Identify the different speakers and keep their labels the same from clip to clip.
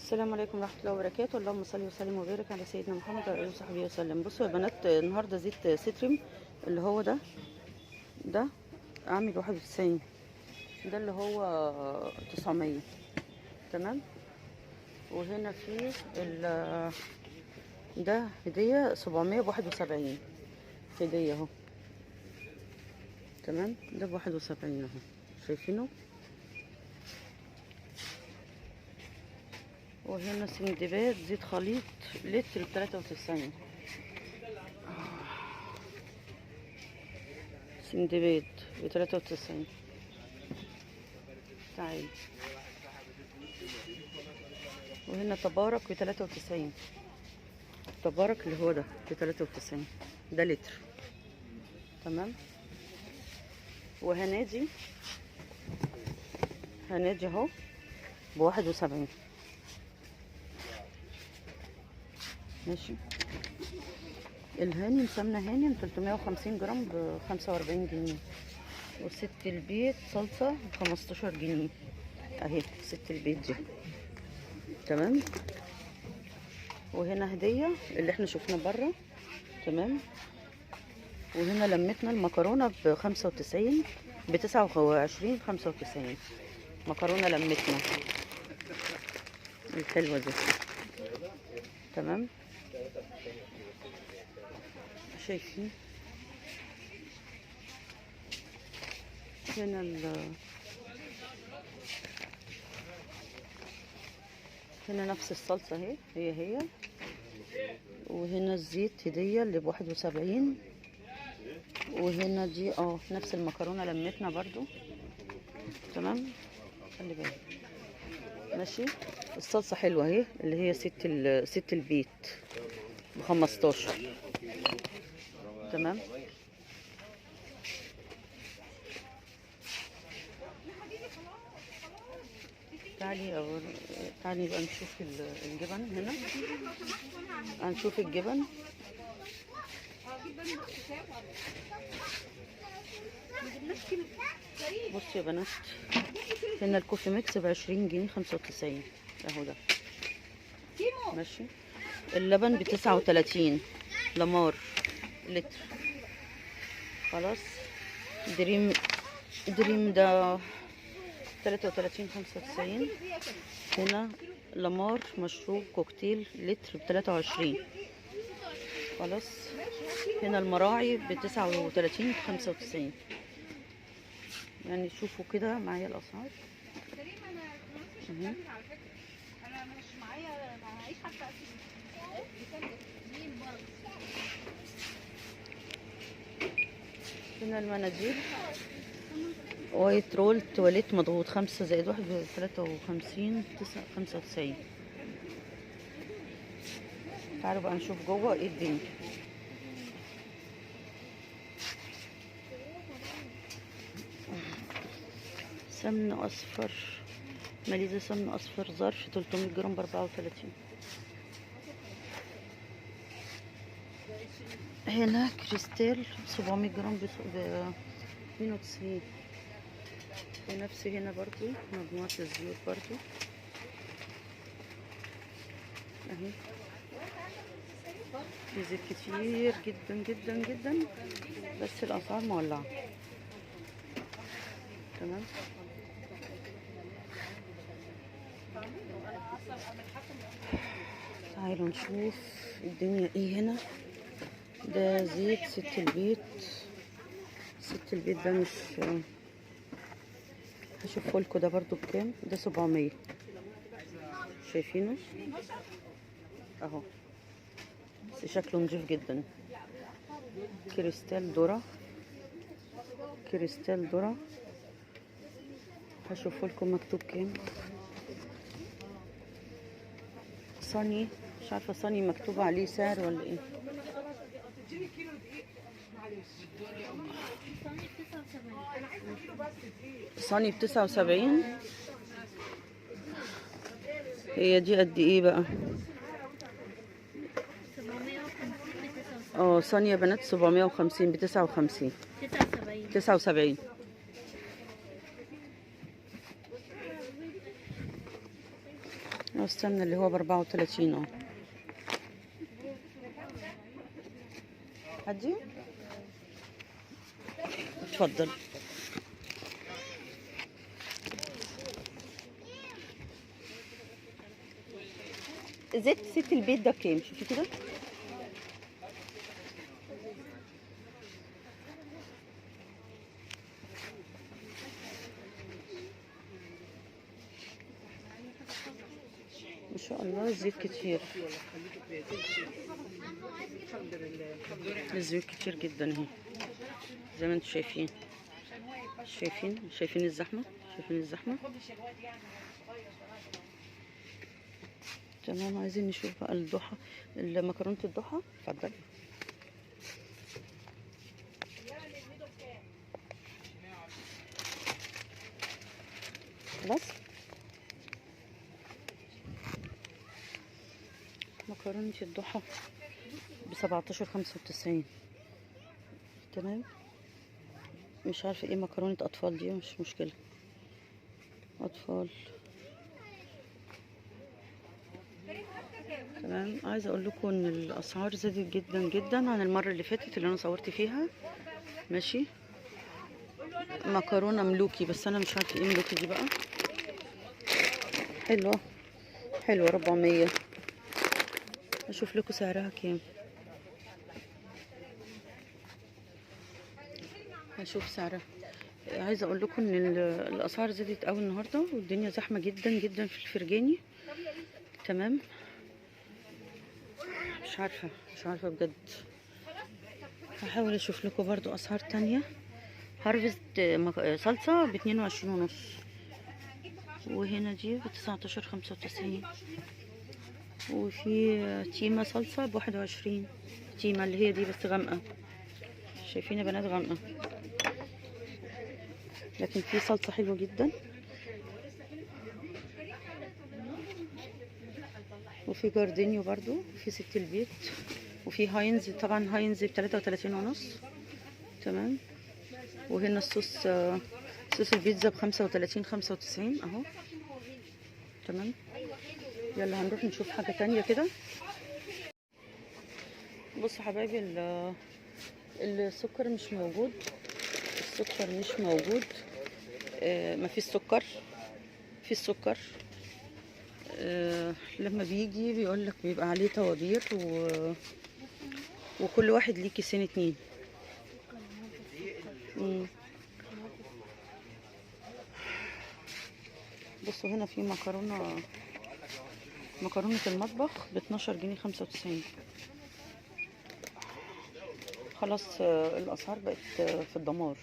Speaker 1: السلام عليكم ورحمة الله وبركاته. اللهم صل وسلم وبارك على سيدنا محمد وعلى آله وصحبه وسلم. بصوا يا بنات، النهارده زيت ستريم اللي هو ده عامل 91، ده اللي هو 900. تمام. وهنا في ده هدية 771 هدية اهو. تمام، ده ب71 اهو، شايفينه. وهنا سندباد زيت خليط لتر ب93. سندباد ب93. تعالي. وهنا تبارك ب93. تبارك اللي هو ده ب93، ده لتر. تمام. وهنادي اهو ب71. ماشي. الهانم سمنة هانم 350 جرام ب45 جنيه. وست البيت صلصة ب15 جنيه اهي، ست البيت دي. تمام. وهنا هدية اللي احنا شفناه بره. تمام. وهنا لمتنا المكرونة ب95 ب29 95 مكرونة لمتنا الحلوة دي. تمام. شايفين هنا هنا نفس الصلصة اهي، هي. وهنا الزيت هدية اللي ب71. وهنا دي نفس المكرونة لمتنا برضو. تمام. خلي بالك. ماشي. الصلصة حلوة اهي، اللي هي ست البيت ب15. تمام. تعالي بقى نشوف الجبن هنا. هنشوف الجبن. بصوا يا بنات، هنا الكوفي ميكس ب20 جنيه 95 اهو ده. ماشي. اللبن ب39 لمار لتر. خلاص. دريم ده 33 95. هنا لمار مشروب كوكتيل لتر ب23. خلاص. هنا المراعي ب39 95. يعني شوفوا كده معايا الاسعار. هنا المناديل وايت رول تواليت مضغوط 5 زائد 1 ب53 95. تعالوا بقى نشوف جوه ايه الدنيا. سمن اصفر ماليزا، سمن اصفر ظرف 300 جرام ب34. هنا كريستال 700 جرام ب 92. ونفس هنا برضو مجموعة الزيوت برضو اهي. في زيت كتير جدا جدا جدا، بس الاسعار مولعة. تمام. تعالوا نشوف الدنيا ايه هنا. ده زيت ست البيت. ست البيت ده مش هشوفه لكم، ده برضو بكام؟ ده 700. شايفينه اهو، بس شكله نضيف جدا. كريستال ذرة هشوفه لكم مكتوب كام. صني، مش عارفه صني مكتوب عليه سعر ولا ايه. صني ب79. هي دي قد ايه بقى؟ صني يا بنات 750 ب59 79. واستنى اللي هو ب34 اهو. هدي اتفضل. زيت ست البيت ده كام؟ شوفي كده. ما شاء الله الزيت كتير، الزيوت كتير جدا اهي زي ما انتم شايفين. شايفين الزحمه، شايفين الزحمه. تمام. عايزين نشوف بقى الضحى، مكرونه الضحى. اتفضلي. خلاص. مكرونه الضحى ب17.95. تمام. مش عارفه ايه مكرونه اطفال دي، مش مشكله. اطفال. تمام. عايزه اقول لكم ان الاسعار زادت جدا جدا عن المره اللي فاتت اللي انا صورت فيها. ماشي. مكرونه ملوكي، بس انا مش عارفه ايه ملوكي دي بقى. حلوه حلوه 400. اشوف لكم سعرها كام. هشوف سعرها. عايزه اقول لكم ان الاسعار زادت قوي النهارده، والدنيا زحمه جدا جدا في الفرجاني. تمام. مش عارفه بجد. هحاول اشوف لكم برضو اسعار تانية. هارفست صلصه ب22.5، وهنا دي ب19.95، وفي تيمه صلصه ب21. تيمه اللي هي دي بس غامقه. شايفين يا بنات؟ غامقه. لكن في صلصه حلوه جدا. وفي جاردينيو برضو، وفي ست البيت، وفي هاينز. طبعا هاينز ب33.5. تمام. وهنا الصوص، صوص البيتزا ب35.95 اهو. تمام. يلا هنروح نشوف حاجة تانية كده. بصوا حبايبي، السكر مش موجود. السكر مش موجود. مفيش سكر. في السكر لما بيجي بيقولك بيبقى عليه طوابير، وكل واحد ليه كيسين 2. بصوا هنا في مكرونة المطبخ ب12.95 جنيه. خلاص الأسعار بقت في الدمار.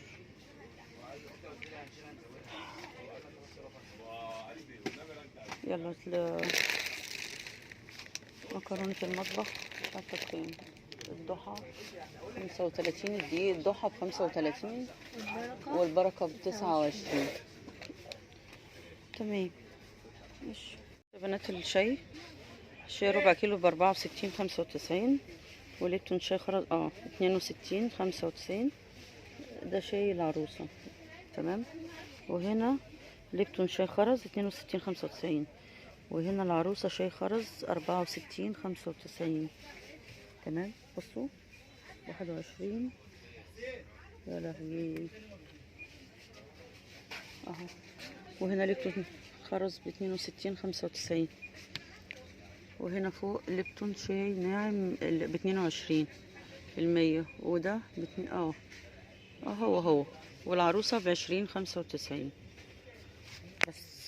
Speaker 1: يلا مكرونة المطبخ مش عارفة بكام. الضحى 35. الدقيق الضحى ب35، والبركة ب29. تمام. ماشي يا بنات. الشاي ربع كيلو ب64.95، وليبتون شاي خرز 62.95. ده شاي العروسة. تمام. وهنا ليبتون شاي خرز 62.95، وهنا العروسة شاي خرز 64.95. تمام. بصوا 21. يا لهوي اهو. وهنا ليبتون خرز ب62.95، وهنا فوق ليبتون شاي ناعم ب22%، وده هو والعروسة ب20.95 بس.